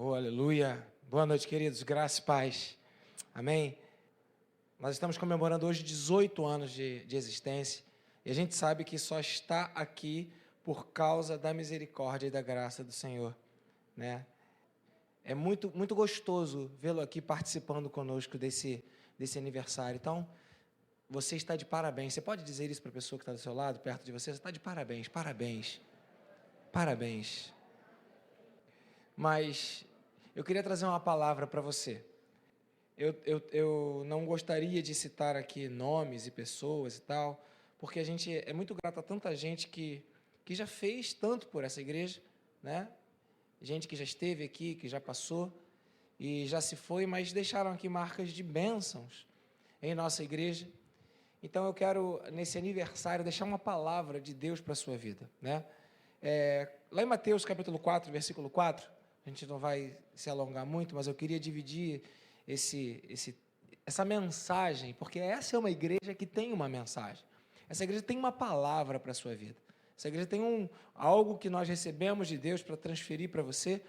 Oh, aleluia. Boa noite, queridos. Graça e paz. Amém? Nós estamos comemorando hoje 18 anos de existência e a gente sabe que só está aqui por causa da misericórdia e da graça do Senhor, né? É muito gostoso vê-lo aqui participando conosco desse aniversário. Então, você está de parabéns. Você pode dizer isso para a pessoa que está do seu lado, perto de você? Você está de parabéns, parabéns, parabéns. Mas eu queria trazer uma palavra para você. Eu não gostaria de citar aqui nomes e pessoas e tal, porque a gente é muito grato a tanta gente que já fez tanto por essa igreja, né? Gente que já esteve aqui, que já passou e já se foi, mas deixaram aqui marcas de bênçãos em nossa igreja. Então eu quero, nesse aniversário, deixar uma palavra de Deus para a sua vida, né? Lá em Mateus capítulo 4, versículo 4, a gente não vai se alongar muito, mas eu queria dividir essa mensagem, porque essa é uma igreja que tem uma mensagem. Essa igreja tem uma palavra para a sua vida. Essa igreja tem algo que nós recebemos de Deus para transferir para você,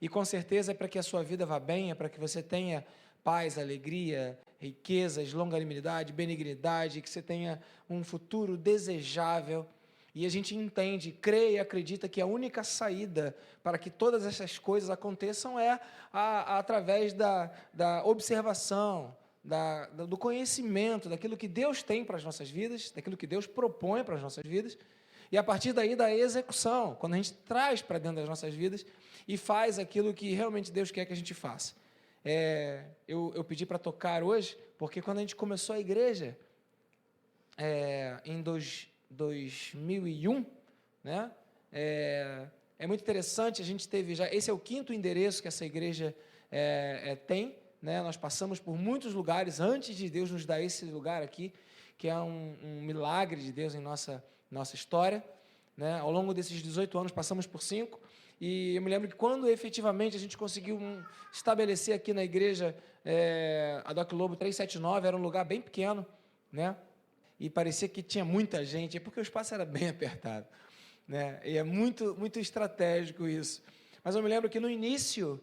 e com certeza é para que a sua vida vá bem, é para que você tenha paz, alegria, riquezas, longanimidade, benignidade, que você tenha um futuro desejável. E a gente entende, crê e acredita que a única saída para que todas essas coisas aconteçam é através da observação, do conhecimento, daquilo que Deus tem para as nossas vidas, daquilo que Deus propõe para as nossas vidas, e a partir daí da execução, quando a gente traz para dentro das nossas vidas e faz aquilo que realmente Deus quer que a gente faça. Eu pedi para tocar hoje, porque quando a gente começou a igreja, em 2001, né? É muito interessante, a gente teve já, esse é o 5º endereço que essa igreja tem, né? Nós passamos por muitos lugares antes de Deus nos dar esse lugar aqui, que é um milagre de Deus em nossa história, né? Ao longo desses 18 anos passamos por 5, e eu me lembro que quando efetivamente a gente conseguiu estabelecer aqui na igreja a Doc Lobo 379, era um lugar bem pequeno, né? E parecia que tinha muita gente, é porque o espaço era bem apertado, né? E é muito estratégico isso. Mas eu me lembro que no início,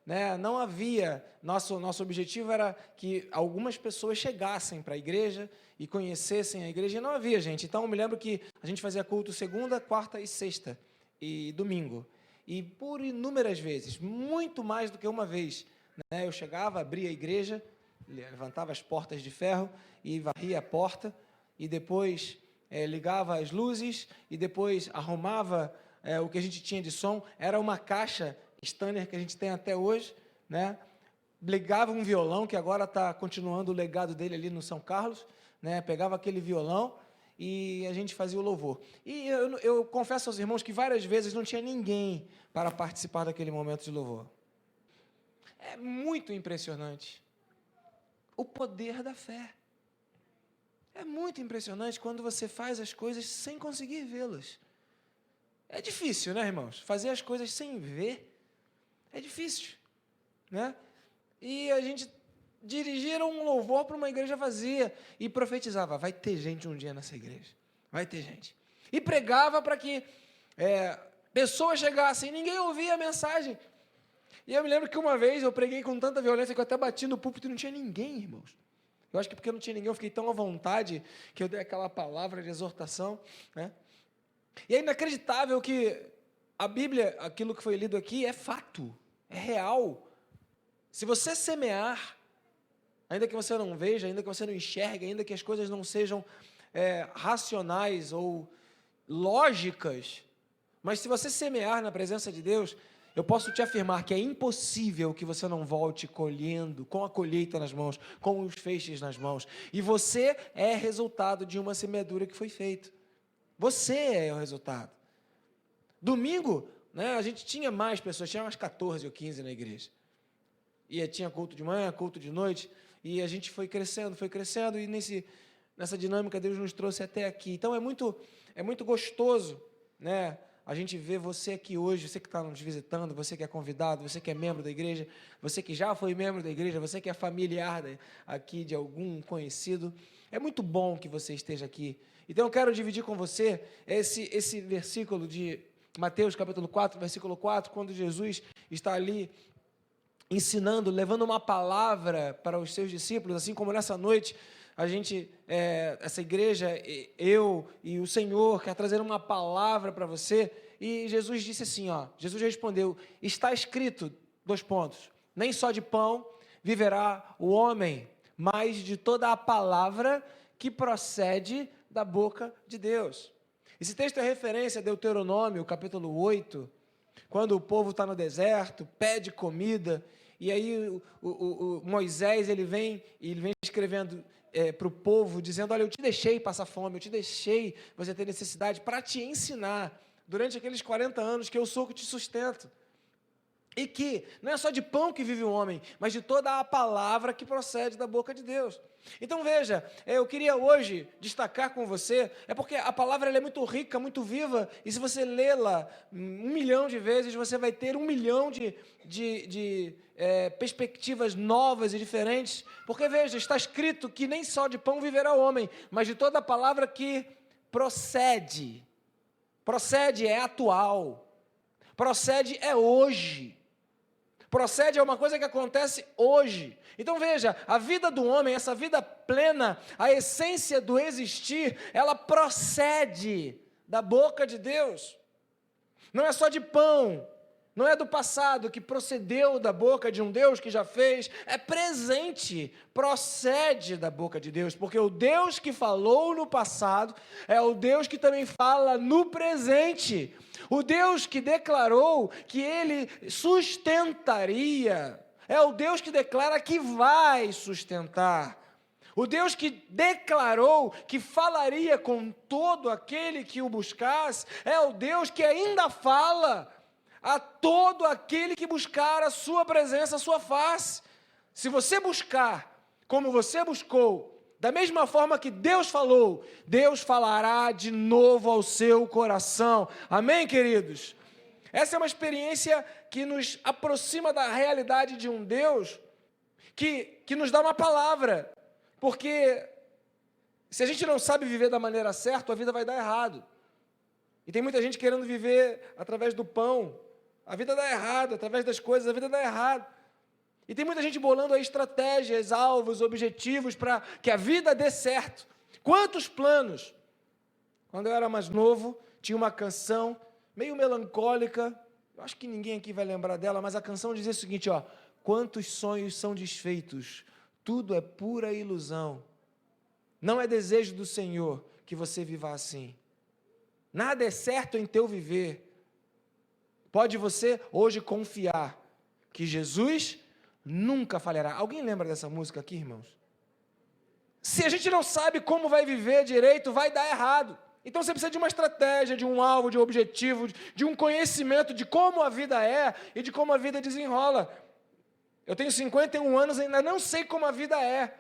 né, não havia, nosso objetivo era que algumas pessoas chegassem para a igreja e conhecessem a igreja, e não havia gente. Então eu me lembro que a gente fazia culto segunda, quarta e sexta, e domingo. E por inúmeras vezes, muito mais do que uma vez, né, eu chegava, abria a igreja, levantava as portas de ferro e varria a porta, e depois ligava as luzes, e depois arrumava o que a gente tinha de som. Era uma caixa Stanner que a gente tem até hoje, né? Ligava um violão, que agora está continuando o legado dele ali no São Carlos, né? Pegava aquele violão e a gente fazia o louvor. E eu confesso aos irmãos que várias vezes não tinha ninguém para participar daquele momento de louvor. É muito impressionante o poder da fé. É muito impressionante quando você faz as coisas sem conseguir vê-las. É difícil, né, irmãos? Fazer as coisas sem ver é difícil, né? E a gente dirigia um louvor para uma igreja vazia e profetizava, vai ter gente um dia nessa igreja, vai ter gente. E pregava para que pessoas chegassem, ninguém ouvia a mensagem. E eu me lembro que uma vez eu preguei com tanta violência que eu até bati no púlpito e não tinha ninguém, irmãos. Eu acho que porque não tinha ninguém, eu fiquei tão à vontade que eu dei aquela palavra de exortação, né? E é inacreditável que a Bíblia, aquilo que foi lido aqui, é fato, é real. Se você semear, ainda que você não veja, ainda que você não enxergue, ainda que as coisas não sejam racionais ou lógicas, mas se você semear na presença de Deus, eu posso te afirmar que é impossível que você não volte colhendo, com a colheita nas mãos, com os feixes nas mãos. E você é resultado de uma semeadura que foi feita. Você é o resultado. Domingo, né, a gente tinha mais pessoas, tinha umas 14 ou 15 na igreja. E tinha culto de manhã, culto de noite, e a gente foi crescendo, e nessa dinâmica Deus nos trouxe até aqui. Então é muito gostoso, né, a gente ver você aqui hoje, você que está nos visitando, você que é convidado, você que é membro da igreja, você que já foi membro da igreja, você que é familiar aqui de algum conhecido. É muito bom que você esteja aqui. Então eu quero dividir com você esse versículo de Mateus capítulo 4, versículo 4, quando Jesus está ali ensinando, levando uma palavra para os seus discípulos, assim como nessa noite a gente, essa igreja, eu e o Senhor quer trazer uma palavra para você. E Jesus disse assim, Jesus respondeu, está escrito, nem só de pão viverá o homem, mas de toda a palavra que procede da boca de Deus. Esse texto é referência a Deuteronômio, capítulo 8, quando o povo está no deserto, pede comida, e aí o Moisés ele vem escrevendo para o povo, dizendo, olha, eu te deixei passar fome, eu te deixei você ter necessidade para te ensinar, durante aqueles 40 anos que eu sou que te sustento. E que não é só de pão que vive o homem, mas de toda a palavra que procede da boca de Deus. Então veja, eu queria hoje destacar com você, porque a palavra ela é muito rica, muito viva, e se você lê-la 1 milhão de vezes, você vai ter 1 milhão de perspectivas novas e diferentes, porque veja, está escrito que nem só de pão viverá o homem, mas de toda a palavra que procede. Procede é atual, procede é hoje. Procede é uma coisa que acontece hoje. Então veja, a vida do homem, essa vida plena, a essência do existir, ela procede da boca de Deus. Não é só de pão, não é do passado que procedeu da boca de um Deus que já fez, é presente, procede da boca de Deus, porque o Deus que falou no passado é o Deus que também fala no presente. O Deus que declarou que Ele sustentaria, é o Deus que declara que vai sustentar. O Deus que declarou que falaria com todo aquele que o buscasse, é o Deus que ainda fala a todo aquele que buscar a sua presença, a sua face. Se você buscar como você buscou, da mesma forma que Deus falou, Deus falará de novo ao seu coração. Amém, queridos? Essa é uma experiência que nos aproxima da realidade de um Deus que nos dá uma palavra. Porque se a gente não sabe viver da maneira certa, a vida vai dar errado. E tem muita gente querendo viver através do pão. A vida dá errado, através das coisas, a vida dá errado. E tem muita gente bolando aí estratégias, alvos, objetivos para que a vida dê certo. Quantos planos? Quando eu era mais novo, tinha uma canção meio melancólica, eu acho que ninguém aqui vai lembrar dela, mas a canção dizia o seguinte, quantos sonhos são desfeitos, tudo é pura ilusão. Não é desejo do Senhor que você viva assim. Nada é certo em teu viver. Pode você hoje confiar que Jesus nunca falhará. Alguém lembra dessa música aqui, irmãos? Se a gente não sabe como vai viver direito, vai dar errado. Então você precisa de uma estratégia, de um alvo, de um objetivo, de um conhecimento de como a vida é e de como a vida desenrola. Eu tenho 51 anos e ainda não sei como a vida é.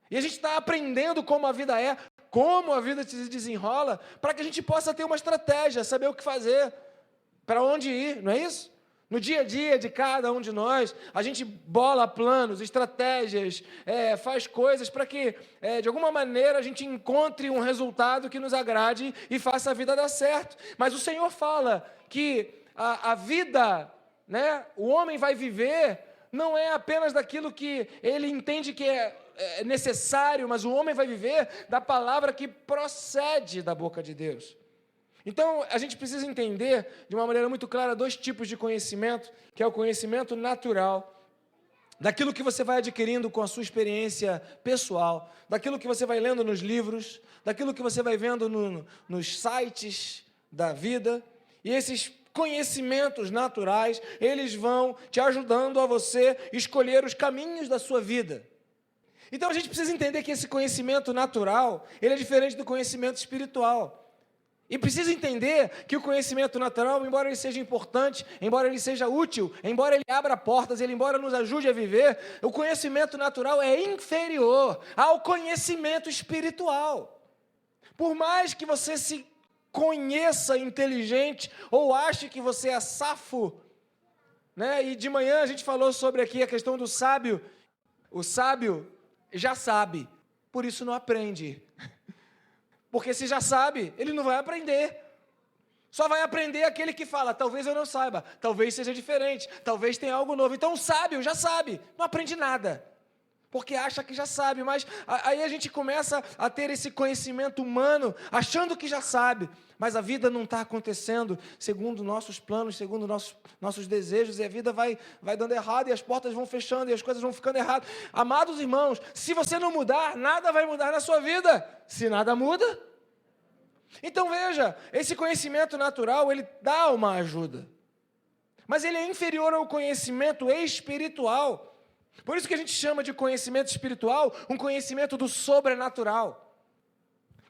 E a gente está aprendendo como a vida é, como a vida se desenrola, para que a gente possa ter uma estratégia, saber o que fazer, para onde ir, não é isso? No dia a dia de cada um de nós, a gente bola planos, estratégias, faz coisas para que, de alguma maneira, a gente encontre um resultado que nos agrade e faça a vida dar certo. Mas o Senhor fala que a vida, né, o homem vai viver, não é apenas daquilo que ele entende que é necessário, mas o homem vai viver da palavra que procede da boca de Deus. Então, a gente precisa entender, de uma maneira muito clara, 2 tipos de conhecimento, que é o conhecimento natural, daquilo que você vai adquirindo com a sua experiência pessoal, daquilo que você vai lendo nos livros, daquilo que você vai vendo nos sites da vida, e esses conhecimentos naturais, eles vão te ajudando a você escolher os caminhos da sua vida. Então, a gente precisa entender que esse conhecimento natural, ele é diferente do conhecimento espiritual. E precisa entender que o conhecimento natural, embora ele seja importante, embora ele seja útil, embora ele abra portas, embora nos ajude a viver, o conhecimento natural é inferior ao conhecimento espiritual. Por mais que você se conheça inteligente ou ache que você é safo, né? E de manhã a gente falou sobre aqui a questão do sábio. O sábio já sabe, por isso não aprende. Porque se já sabe, ele não vai aprender. Só vai aprender aquele que fala, talvez eu não saiba, talvez seja diferente, talvez tenha algo novo. Então o sábio já sabe, não aprende nada, porque acha que já sabe, mas aí a gente começa a ter esse conhecimento humano, achando que já sabe, mas a vida não está acontecendo segundo nossos planos, segundo nossos desejos, e a vida vai dando errado, e as portas vão fechando, e as coisas vão ficando erradas. Amados irmãos, se você não mudar, nada vai mudar na sua vida. Se nada muda, então veja, esse conhecimento natural, ele dá uma ajuda, mas ele é inferior ao conhecimento espiritual. Por isso que a gente chama de conhecimento espiritual um conhecimento do sobrenatural.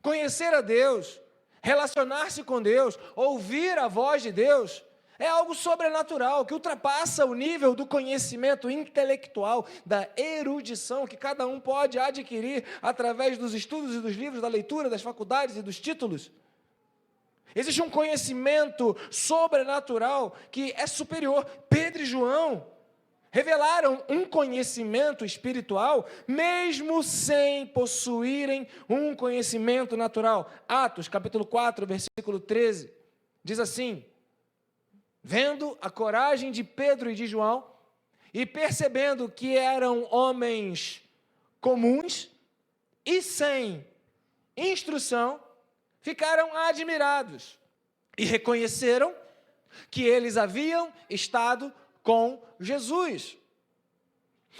Conhecer a Deus, relacionar-se com Deus, ouvir a voz de Deus, é algo sobrenatural, que ultrapassa o nível do conhecimento intelectual, da erudição que cada um pode adquirir através dos estudos e dos livros, da leitura, das faculdades e dos títulos. Existe um conhecimento sobrenatural que é superior. Pedro e João revelaram um conhecimento espiritual, mesmo sem possuírem um conhecimento natural. Atos, capítulo 4, versículo 13, diz assim: vendo a coragem de Pedro e de João, e percebendo que eram homens comuns e sem instrução, ficaram admirados e reconheceram que eles haviam estado com Jesus.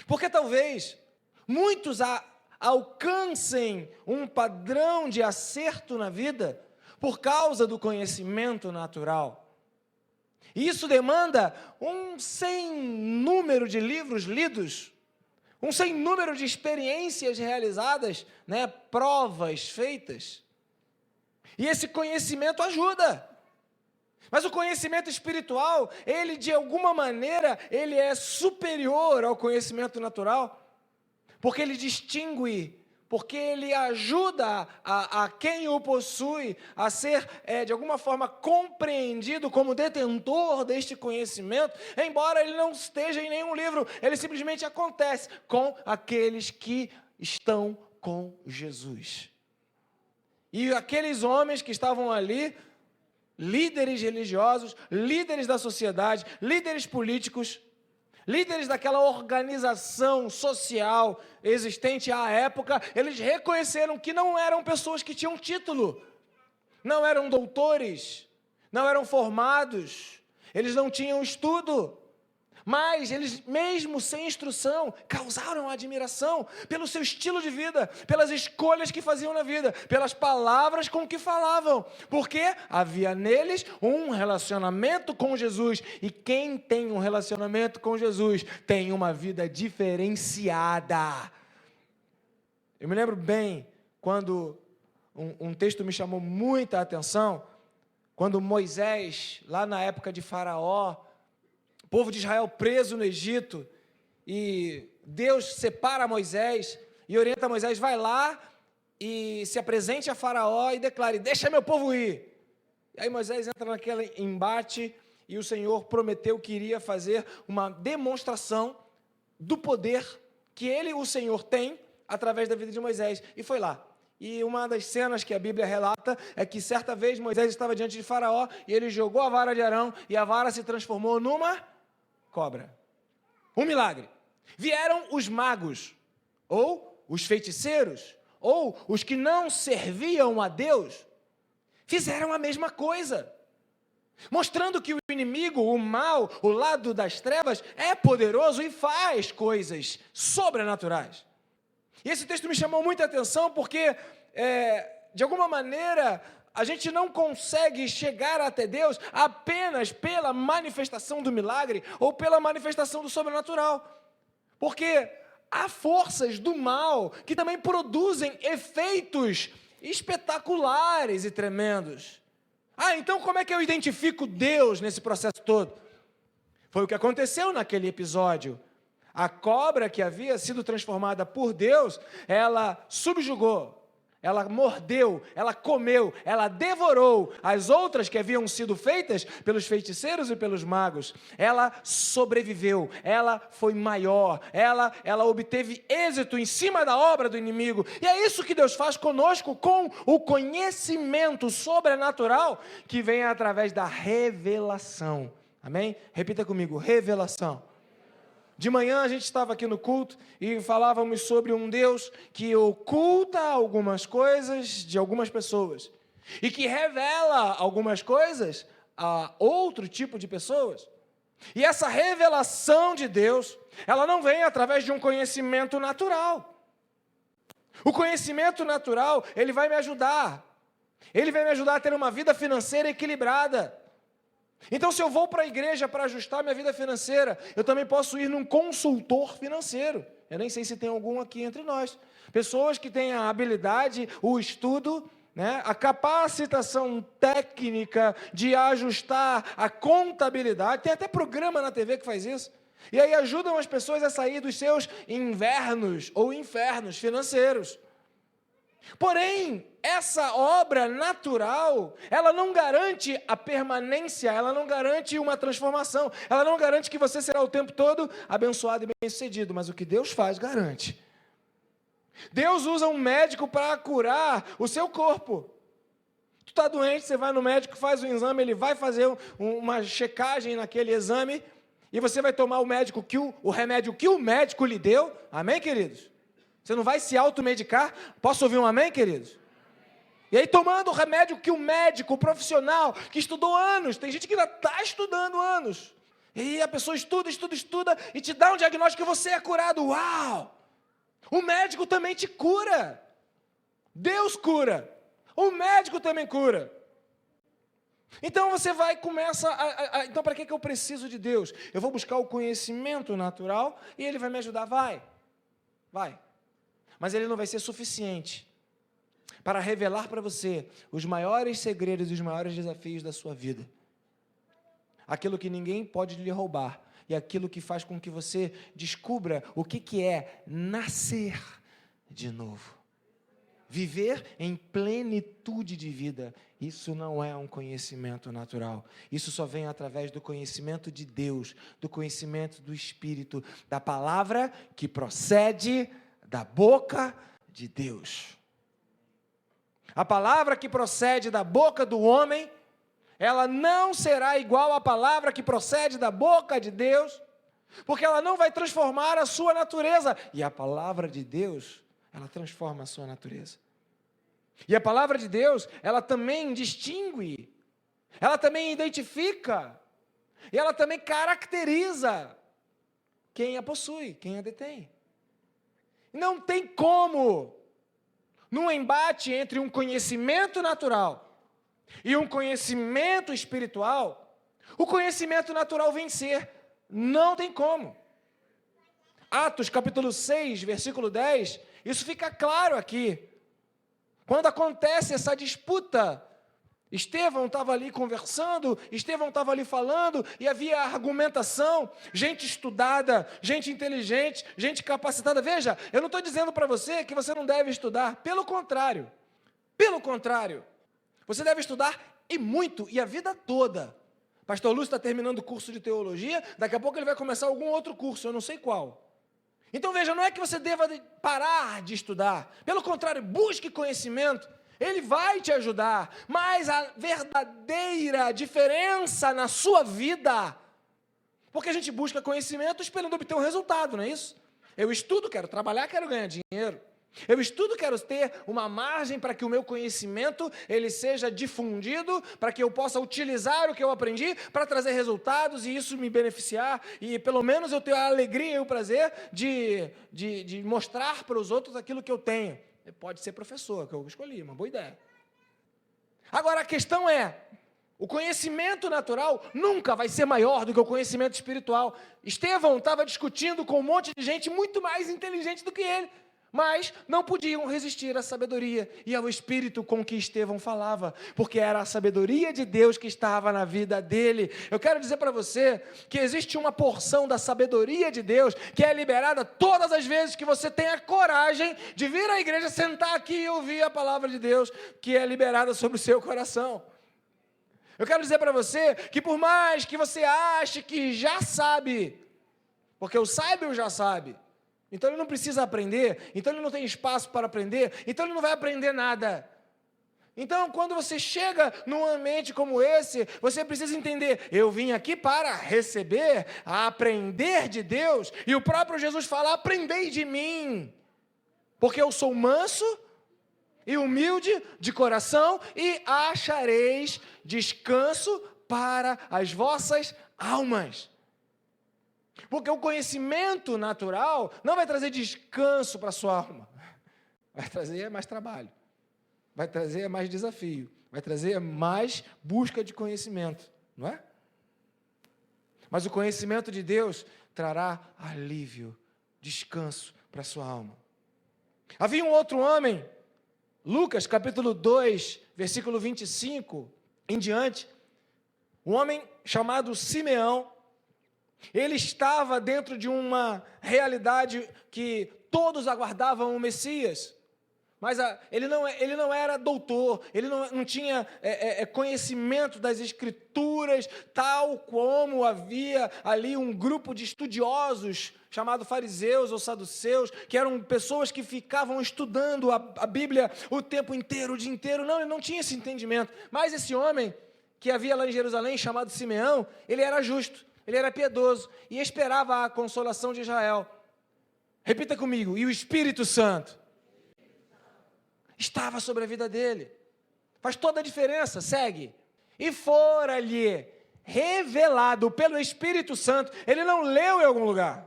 Porque talvez muitos alcancem um padrão de acerto na vida por causa do conhecimento natural. E isso demanda um sem número de livros lidos, um sem número de experiências realizadas, provas feitas. E esse conhecimento ajuda. Mas o conhecimento espiritual, ele de alguma maneira, ele é superior ao conhecimento natural, porque ele distingue, porque ele ajuda a quem o possui a ser, de alguma forma, compreendido como detentor deste conhecimento, embora ele não esteja em nenhum livro, ele simplesmente acontece com aqueles que estão com Jesus. E aqueles homens que estavam ali, líderes religiosos, líderes da sociedade, líderes políticos, líderes daquela organização social existente à época, eles reconheceram que não eram pessoas que tinham título, não eram doutores, não eram formados, eles não tinham estudo, mas eles, mesmo sem instrução, causaram admiração pelo seu estilo de vida, pelas escolhas que faziam na vida, pelas palavras com que falavam, porque havia neles um relacionamento com Jesus, e quem tem um relacionamento com Jesus tem uma vida diferenciada. Eu me lembro bem quando um texto me chamou muita atenção, quando Moisés, lá na época de Faraó, o povo de Israel preso no Egito, e Deus separa Moisés e orienta Moisés: vai lá e se apresente a Faraó e declare: deixa meu povo ir. E aí Moisés entra naquele embate, e o Senhor prometeu que iria fazer uma demonstração do poder que ele, o Senhor, tem através da vida de Moisés, e foi lá. E uma das cenas que a Bíblia relata é que certa vez Moisés estava diante de Faraó, e ele jogou a vara de Arão, e a vara se transformou numa cobra. Um milagre. Vieram os magos, ou os feiticeiros, ou os que não serviam a Deus, fizeram a mesma coisa, mostrando que o inimigo, o mal, o lado das trevas, é poderoso e faz coisas sobrenaturais. E esse texto me chamou muita atenção porque, de alguma maneira, a gente não consegue chegar até Deus apenas pela manifestação do milagre ou pela manifestação do sobrenatural. Porque há forças do mal que também produzem efeitos espetaculares e tremendos. Então como é que eu identifico Deus nesse processo todo? Foi o que aconteceu naquele episódio. A cobra que havia sido transformada por Deus, ela subjugou, ela mordeu, ela comeu, ela devorou as outras que haviam sido feitas pelos feiticeiros e pelos magos. Ela sobreviveu, ela foi maior, ela obteve êxito em cima da obra do inimigo. E é isso que Deus faz conosco com o conhecimento sobrenatural que vem através da revelação. Amém? Repita comigo, revelação. De manhã a gente estava aqui no culto e falávamos sobre um Deus que oculta algumas coisas de algumas pessoas e que revela algumas coisas a outro tipo de pessoas. E essa revelação de Deus, ela não vem através de um conhecimento natural. O conhecimento natural, ele vai me ajudar. Ele vai me ajudar a ter uma vida financeira equilibrada. Então, se eu vou para a igreja para ajustar minha vida financeira, eu também posso ir num consultor financeiro. Eu nem sei se tem algum aqui entre nós. Pessoas que têm a habilidade, o estudo, né, a capacitação técnica de ajustar a contabilidade. Tem até programa na TV que faz isso. E aí ajudam as pessoas a sair dos seus invernos ou infernos financeiros. Porém, essa obra natural, ela não garante a permanência, ela não garante uma transformação, ela não garante que você será o tempo todo abençoado e bem-sucedido, mas o que Deus faz, garante. Deus usa um médico para curar o seu corpo. Tu está doente, você vai no médico, faz um exame, ele vai fazer uma checagem naquele exame, e você vai tomar o remédio que o médico lhe deu, amém, queridos? Você não vai se automedicar? Posso ouvir um amém, queridos? E aí, tomando o remédio que o médico, o profissional, que estudou anos, tem gente que ainda está estudando anos, e a pessoa estuda, e te dá um diagnóstico que você é curado. Uau! O médico também te cura. Deus cura. O médico também cura. Então você começa então para que eu preciso de Deus? Eu vou buscar o conhecimento natural e Ele vai me ajudar. Vai. Mas ele não vai ser suficiente para revelar para você os maiores segredos e os maiores desafios da sua vida. Aquilo que ninguém pode lhe roubar e aquilo que faz com que você descubra o que é nascer de novo. Viver em plenitude de vida. Isso não é um conhecimento natural. Isso só vem através do conhecimento de Deus, do conhecimento do Espírito, da palavra que procede da boca de Deus. A palavra que procede da boca do homem, ela não será igual à palavra que procede da boca de Deus, porque ela não vai transformar a sua natureza. E a palavra de Deus, ela transforma a sua natureza. E a palavra de Deus, ela também distingue, ela também identifica, e ela também caracteriza quem a possui, quem a detém. Não tem como, num embate entre um conhecimento natural e um conhecimento espiritual, o conhecimento natural vencer. Não tem como. Atos capítulo 6, versículo 10, isso fica claro aqui. Quando acontece essa disputa, Estevão estava ali conversando, Estevão estava ali falando, e havia argumentação, gente estudada, gente inteligente, gente capacitada. Veja, eu não estou dizendo para você que você não deve estudar, pelo contrário, você deve estudar e muito, e a vida toda. Pastor Lúcio está terminando o curso de teologia, daqui a pouco ele vai começar algum outro curso, eu não sei qual. Então veja, não é que você deva parar de estudar, pelo contrário, busque conhecimento, ele vai te ajudar, mas a verdadeira diferença na sua vida, porque a gente busca conhecimento esperando obter um resultado, não é isso? Eu estudo, quero trabalhar, quero ganhar dinheiro. Eu estudo, quero ter uma margem para que o meu conhecimento ele seja difundido, para que eu possa utilizar o que eu aprendi para trazer resultados e isso me beneficiar, e pelo menos eu ter a alegria e o prazer de mostrar para os outros aquilo que eu tenho. Pode ser professor, que eu escolhi, uma boa ideia. Agora a questão é, o conhecimento natural nunca vai ser maior do que o conhecimento espiritual. Estevão estava discutindo com um monte de gente muito mais inteligente do que ele, mas não podiam resistir à sabedoria e ao espírito com que Estevão falava, porque era a sabedoria de Deus que estava na vida dele. Eu quero dizer para você que existe uma porção da sabedoria de Deus que é liberada todas as vezes que você tem a coragem de vir à igreja, sentar aqui e ouvir a palavra de Deus que é liberada sobre o seu coração. Eu quero dizer para você que por mais que você ache que já sabe, porque o sábio já sabe, então ele não precisa aprender, então ele não tem espaço para aprender, então ele não vai aprender nada. Então, quando você chega num ambiente como esse, você precisa entender, eu vim aqui para receber, aprender de Deus, e o próprio Jesus fala, aprendei de mim, porque eu sou manso e humilde de coração, e achareis descanso para as vossas almas. Porque o conhecimento natural não vai trazer descanso para a sua alma. Vai trazer mais trabalho. Vai trazer mais desafio. Vai trazer mais busca de conhecimento. Não é? Mas o conhecimento de Deus trará alívio, descanso para a sua alma. Havia um outro homem, Lucas capítulo 2, versículo 25 em diante, um homem chamado Simeão. Ele estava dentro de uma realidade que todos aguardavam o Messias, mas ele não era doutor, ele não tinha conhecimento das Escrituras, tal como havia ali um grupo de estudiosos, chamado fariseus ou saduceus, que eram pessoas que ficavam estudando a Bíblia o tempo inteiro, o dia inteiro. Não, ele não tinha esse entendimento, mas esse homem que havia lá em Jerusalém, chamado Simeão, ele era justo. Ele era piedoso e esperava a consolação de Israel. Repita comigo, e o Espírito Santo estava sobre a vida dele. Faz toda a diferença, segue. E fora-lhe revelado pelo Espírito Santo, ele não leu em algum lugar.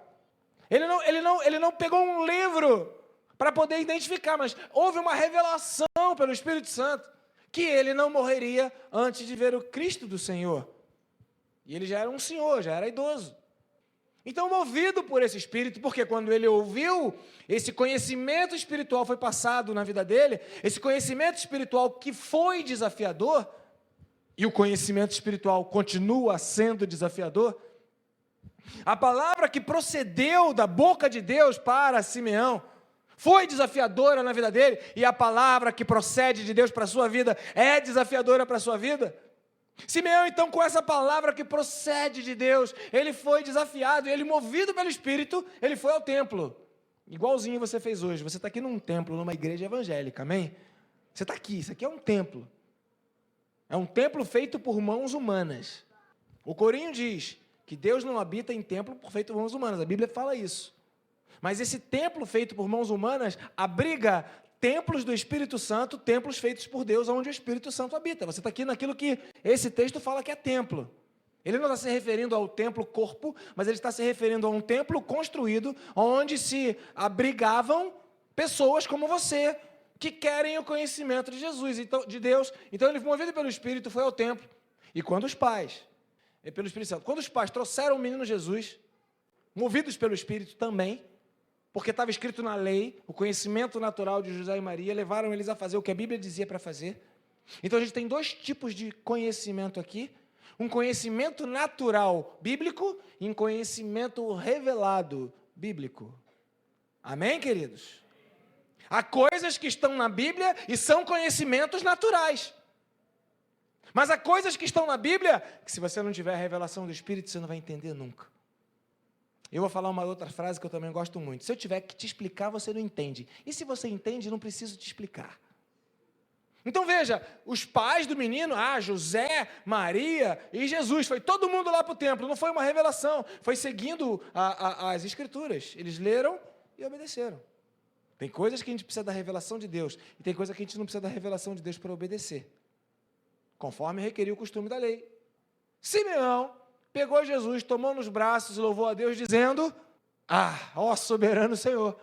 Ele não pegou um livro para poder identificar, mas houve uma revelação pelo Espírito Santo que ele não morreria antes de ver o Cristo do Senhor. E ele já era um senhor, já era idoso. Então, movido por esse Espírito, porque quando ele ouviu, esse conhecimento espiritual foi passado na vida dele, esse conhecimento espiritual que foi desafiador, e o conhecimento espiritual continua sendo desafiador, a palavra que procedeu da boca de Deus para Simeão foi desafiadora na vida dele, e a palavra que procede de Deus para a sua vida é desafiadora para a sua vida. Simeão, então, com essa palavra que procede de Deus, ele foi desafiado, ele, movido pelo Espírito, ele foi ao templo. Igualzinho você fez hoje. Você está aqui num templo, numa igreja evangélica, amém? Você está aqui, isso aqui é um templo. É um templo feito por mãos humanas. O Corinho diz que Deus não habita em templo feito por mãos humanas. A Bíblia fala isso. Mas esse templo feito por mãos humanas abriga templos do Espírito Santo, templos feitos por Deus, onde o Espírito Santo habita. Você está aqui naquilo que esse texto fala que é templo. Ele não está se referindo ao templo corpo, mas ele está se referindo a um templo construído, onde se abrigavam pessoas como você, que querem o conhecimento de Jesus, então, de Deus. Então ele, movido pelo Espírito, foi ao templo. E quando os pais, pelo Espírito Santo, quando os pais trouxeram o menino Jesus, movidos pelo Espírito também, porque estava escrito na lei, o conhecimento natural de José e Maria, levaram eles a fazer o que a Bíblia dizia para fazer. Então a gente tem dois tipos de conhecimento aqui, um conhecimento natural bíblico e um conhecimento revelado bíblico. Amém, queridos? Há coisas que estão na Bíblia e são conhecimentos naturais. Mas há coisas que estão na Bíblia que, se você não tiver a revelação do Espírito, você não vai entender nunca. Eu vou falar uma outra frase que eu também gosto muito. Se eu tiver que te explicar, você não entende. E se você entende, não preciso te explicar. Então veja, os pais do menino, José, Maria e Jesus, foi todo mundo lá para o templo, não foi uma revelação, foi seguindo as Escrituras. Eles leram e obedeceram. Tem coisas que a gente precisa da revelação de Deus, e tem coisas que a gente não precisa da revelação de Deus para obedecer, conforme requeria o costume da lei. Simeão pegou Jesus, tomou nos braços e louvou a Deus, dizendo: ó soberano Senhor,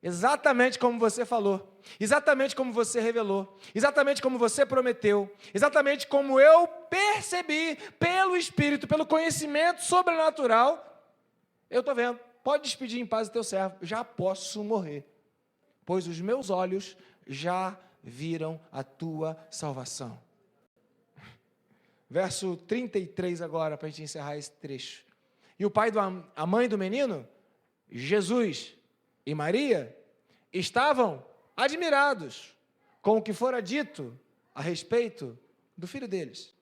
exatamente como você falou, exatamente como você revelou, exatamente como você prometeu, exatamente como eu percebi pelo Espírito, pelo conhecimento sobrenatural, eu estou vendo, pode despedir em paz o teu servo, já posso morrer. pois os meus olhos já viram a tua salvação. Verso 33 agora, para a gente encerrar esse trecho. E o pai, a mãe do menino, Jesus e Maria, estavam admirados com o que fora dito a respeito do filho deles.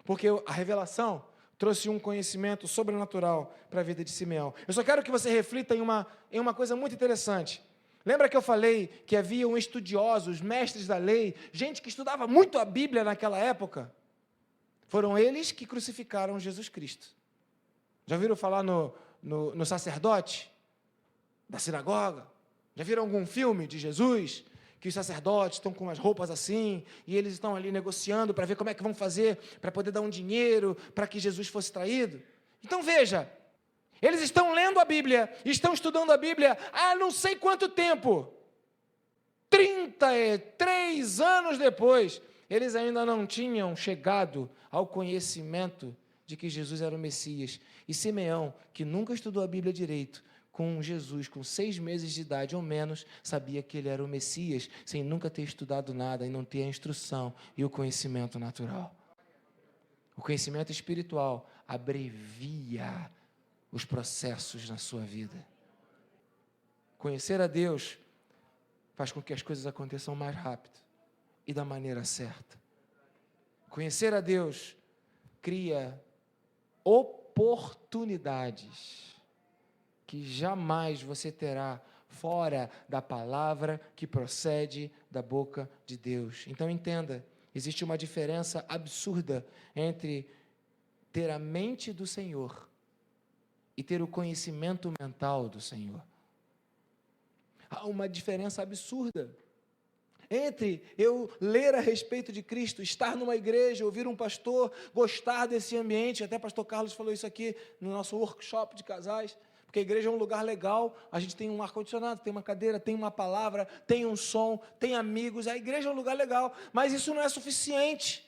Porque a revelação trouxe um conhecimento sobrenatural para a vida de Simeão. Eu só quero que você reflita em uma coisa muito interessante. Lembra que eu falei que haviam estudiosos, mestres da lei, gente que estudava muito a Bíblia naquela época? Foram eles que crucificaram Jesus Cristo. Já viram falar no sacerdote da sinagoga? Já viram algum filme de Jesus? Que os sacerdotes estão com as roupas assim, e eles estão ali negociando para ver como é que vão fazer, para poder dar um dinheiro, para que Jesus fosse traído. Então veja, eles estão lendo a Bíblia, estão estudando a Bíblia há não sei quanto tempo. 33 anos depois, eles ainda não tinham chegado ao conhecimento de que Jesus era o Messias. E Simeão, que nunca estudou a Bíblia direito, com Jesus, com 6 meses de idade ou menos, sabia que ele era o Messias, sem nunca ter estudado nada e não ter a instrução e o conhecimento natural. O conhecimento espiritual abrevia os processos na sua vida. Conhecer a Deus faz com que as coisas aconteçam mais rápido e da maneira certa. Conhecer a Deus cria oportunidades que jamais você terá fora da palavra que procede da boca de Deus. Então entenda, existe uma diferença absurda entre ter a mente do Senhor e ter o conhecimento mental do Senhor. Há uma diferença absurda entre eu ler a respeito de Cristo, estar numa igreja, ouvir um pastor, gostar desse ambiente, até o pastor Carlos falou isso aqui no nosso workshop de casais, porque a igreja é um lugar legal, a gente tem um ar-condicionado, tem uma cadeira, tem uma palavra, tem um som, tem amigos, a igreja é um lugar legal, mas isso não é suficiente.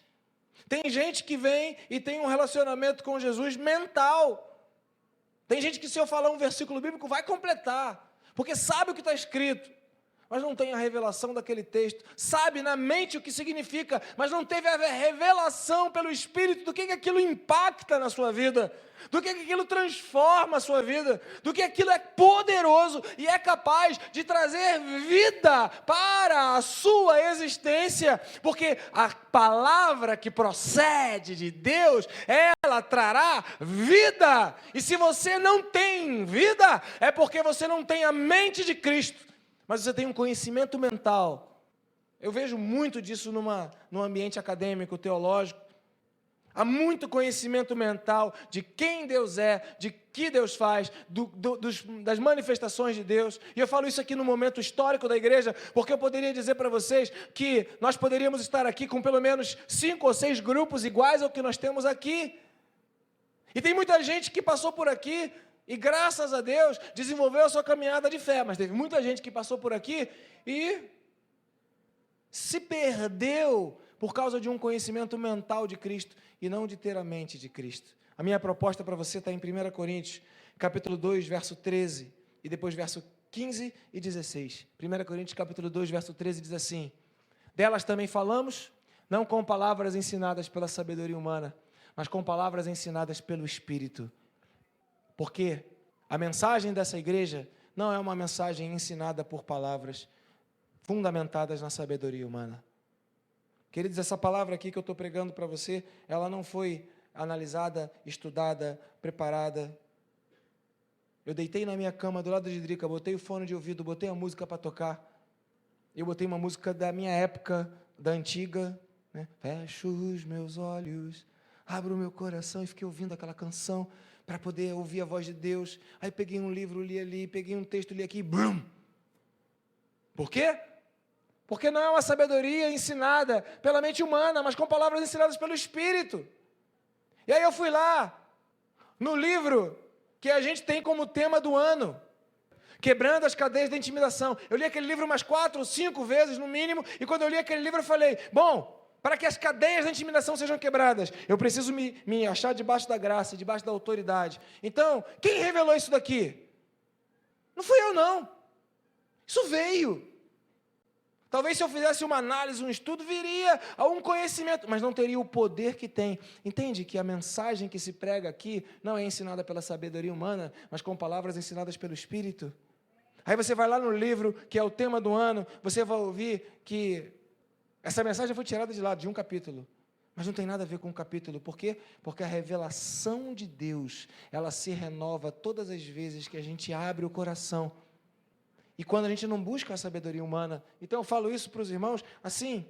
Tem gente que vem e tem um relacionamento com Jesus mental. Tem gente que, se eu falar um versículo bíblico, vai completar, porque sabe o que está escrito, mas não tem a revelação daquele texto, sabe na mente o que significa, mas não teve a revelação pelo Espírito do que aquilo impacta na sua vida, do que aquilo transforma a sua vida, do que aquilo é poderoso e é capaz de trazer vida para a sua existência, porque a palavra que procede de Deus, ela trará vida, e se você não tem vida, é porque você não tem a mente de Cristo, mas você tem um conhecimento mental. Eu vejo muito disso num ambiente acadêmico, teológico. Há muito conhecimento mental de quem Deus é, de que Deus faz, das manifestações de Deus. E eu falo isso aqui no momento histórico da igreja, porque eu poderia dizer para vocês que nós poderíamos estar aqui com pelo menos 5 ou 6 grupos iguais ao que nós temos aqui. E tem muita gente que passou por aqui e, graças a Deus, desenvolveu a sua caminhada de fé. Mas teve muita gente que passou por aqui e se perdeu por causa de um conhecimento mental de Cristo e não de ter a mente de Cristo. A minha proposta para você está em 1 Coríntios, capítulo 2, verso 13, e depois verso 15 e 16. 1 Coríntios, capítulo 2, verso 13, diz assim: delas também falamos, não com palavras ensinadas pela sabedoria humana, mas com palavras ensinadas pelo Espírito. Porque a mensagem dessa igreja não é uma mensagem ensinada por palavras fundamentadas na sabedoria humana. Queridos, essa palavra aqui que eu estou pregando para você, ela não foi analisada, estudada, preparada. Eu deitei na minha cama do lado de Drica, botei o fone de ouvido, botei a música para tocar. Eu botei uma música da minha época, da antiga, né? Fecho os meus olhos, abro o meu coração, e fiquei ouvindo aquela canção para poder ouvir a voz de Deus. Aí peguei um livro, li ali, peguei um texto, li aqui, brum! Por quê? Porque não é uma sabedoria ensinada pela mente humana, mas com palavras ensinadas pelo Espírito. E aí eu fui lá, no livro que a gente tem como tema do ano, Quebrando as Cadeias da Intimidação. Eu li aquele livro umas 4 ou 5 vezes, no mínimo, e quando eu li aquele livro eu falei, bom, para que as cadeias da intimidação sejam quebradas, eu preciso me achar debaixo da graça, debaixo da autoridade. Então, quem revelou isso daqui? Não fui eu, não. Isso veio. Talvez se eu fizesse uma análise, um estudo, viria a um conhecimento, mas não teria o poder que tem. Entende que a mensagem que se prega aqui não é ensinada pela sabedoria humana, mas com palavras ensinadas pelo Espírito? Aí você vai lá no livro, que é o tema do ano, você vai ouvir que essa mensagem foi tirada de lá, de um capítulo. Mas não tem nada a ver com o capítulo. Por quê? Porque a revelação de Deus, ela se renova todas as vezes que a gente abre o coração. E quando a gente não busca a sabedoria humana. Então eu falo isso para os irmãos, assim,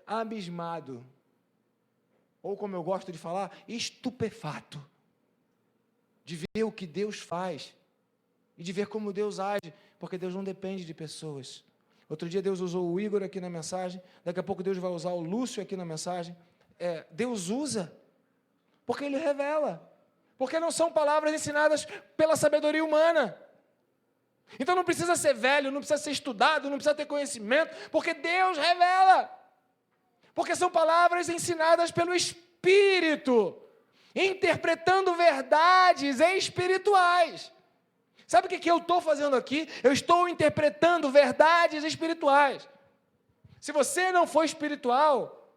abismado. Ou como eu gosto de falar, estupefato. De ver o que Deus faz. E de ver como Deus age. Porque Deus não depende de pessoas. Outro dia Deus usou o Igor aqui na mensagem. Daqui a pouco Deus vai usar o Lúcio aqui na mensagem. Deus usa. Porque Ele revela. Porque não são palavras ensinadas pela sabedoria humana. Então não precisa ser velho, não precisa ser estudado, não precisa ter conhecimento, porque Deus revela. Porque são palavras ensinadas pelo Espírito, interpretando verdades espirituais. Sabe o que eu estou fazendo aqui? Eu estou interpretando verdades espirituais. Se você não for espiritual,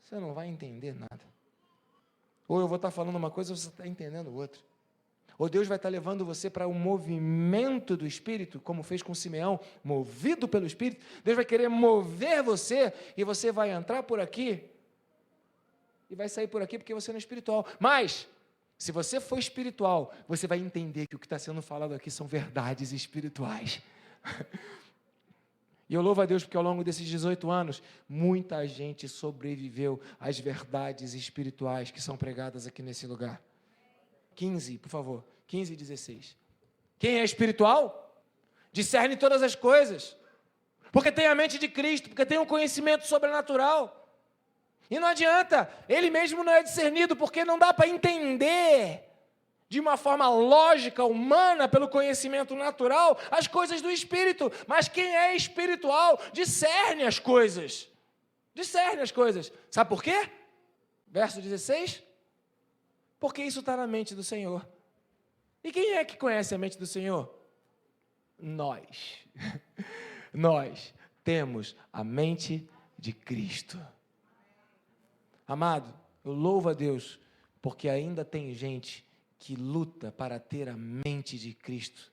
você não vai entender nada. Ou eu vou estar falando uma coisa, você está entendendo outra. Ou Deus vai estar levando você para um movimento do Espírito, como fez com Simeão, movido pelo Espírito. Deus vai querer mover você, e você vai entrar por aqui, e vai sair por aqui porque você não é espiritual. Mas, se você for espiritual, você vai entender que o que está sendo falado aqui são verdades espirituais. E eu louvo a Deus porque ao longo desses 18 anos, muita gente sobreviveu às verdades espirituais que são pregadas aqui nesse lugar. 15, por favor, 15 e 16. Quem é espiritual, discerne todas as coisas, porque tem a mente de Cristo, porque tem um conhecimento sobrenatural. E não adianta, ele mesmo não é discernido, porque não dá para entender de uma forma lógica, humana, pelo conhecimento natural, as coisas do Espírito. Mas quem é espiritual, discerne as coisas. Discerne as coisas. Sabe por quê? Verso 16. Porque isso está na mente do Senhor. E quem é que conhece a mente do Senhor? Nós. Nós temos a mente de Cristo. Amado, eu louvo a Deus, porque ainda tem gente que luta para ter a mente de Cristo.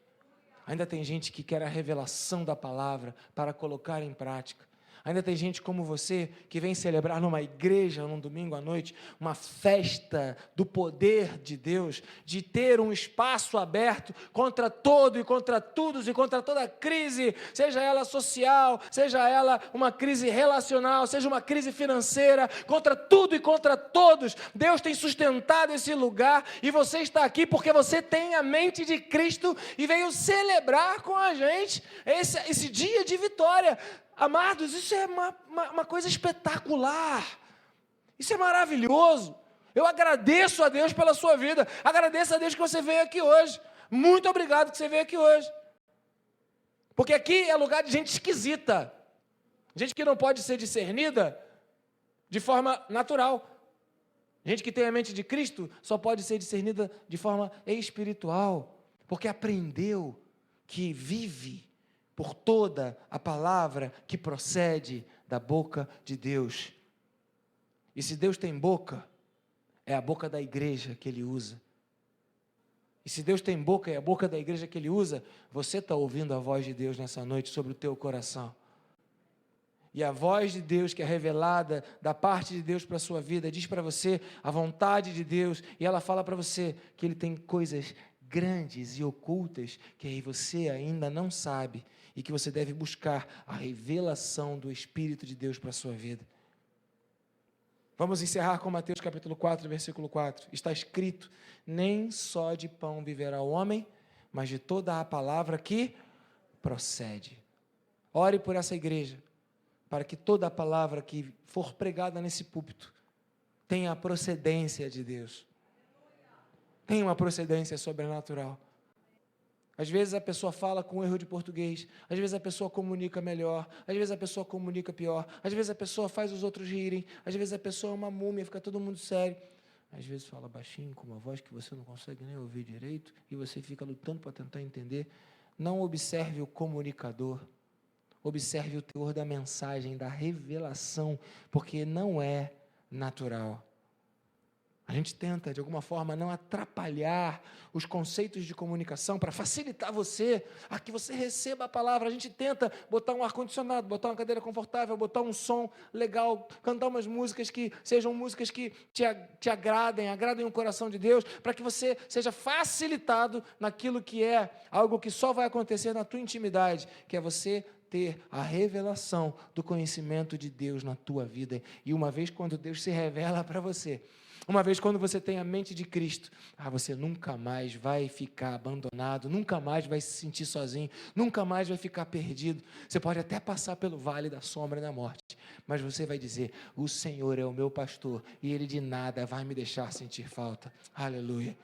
Ainda tem gente que quer a revelação da palavra para colocar em prática. Ainda tem gente como você que vem celebrar numa igreja, num domingo à noite, uma festa do poder de Deus, de ter um espaço aberto contra todo e contra todos e contra toda crise, seja ela social, seja ela uma crise relacional, seja uma crise financeira, contra tudo e contra todos. Deus tem sustentado esse lugar e você está aqui porque você tem a mente de Cristo e veio celebrar com a gente esse dia de vitória. Amados, isso é uma coisa espetacular, isso é maravilhoso. Eu agradeço a Deus pela sua vida, agradeço a Deus que você veio aqui hoje, muito obrigado que você veio aqui hoje, porque aqui é lugar de gente esquisita, gente que não pode ser discernida de forma natural, gente que tem a mente de Cristo só pode ser discernida de forma espiritual, porque aprendeu que vive por toda a palavra que procede da boca de Deus. E se Deus tem boca, é a boca da igreja que Ele usa. E se Deus tem boca, é a boca da igreja que Ele usa, você está ouvindo a voz de Deus nessa noite sobre o teu coração. E a voz de Deus que é revelada da parte de Deus para a sua vida, diz para você a vontade de Deus, e ela fala para você que Ele tem coisas grandes e ocultas que aí você ainda não sabe e que você deve buscar a revelação do Espírito de Deus para a sua vida. Vamos encerrar com Mateus capítulo 4, versículo 4. Está escrito: nem só de pão viverá o homem, mas de toda a palavra que procede. Ore por essa igreja, para que toda a palavra que for pregada nesse púlpito tenha a procedência de Deus. Tem uma procedência sobrenatural. Às vezes a pessoa fala com erro de português, às vezes a pessoa comunica melhor, às vezes a pessoa comunica pior, às vezes a pessoa faz os outros rirem, às vezes a pessoa é uma múmia, fica todo mundo sério, às vezes fala baixinho, com uma voz que você não consegue nem ouvir direito, e você fica lutando para tentar entender. Não observe o comunicador, Observe o teor da mensagem, da revelação, porque não é natural. A gente tenta, de alguma forma, não atrapalhar os conceitos de comunicação para facilitar você, a que você receba a palavra. A gente tenta botar um ar-condicionado, botar uma cadeira confortável, botar um som legal, cantar umas músicas que sejam músicas que te agradem o coração de Deus, para que você seja facilitado naquilo que é algo que só vai acontecer na tua intimidade, que é você ter a revelação do conhecimento de Deus na tua vida. E uma vez quando Deus se revela para você, uma vez quando você tem a mente de Cristo, você nunca mais vai ficar abandonado, nunca mais vai se sentir sozinho, nunca mais vai ficar perdido. Você pode até passar pelo vale da sombra da morte, mas você vai dizer: o Senhor é o meu pastor e Ele de nada vai me deixar sentir falta. Aleluia.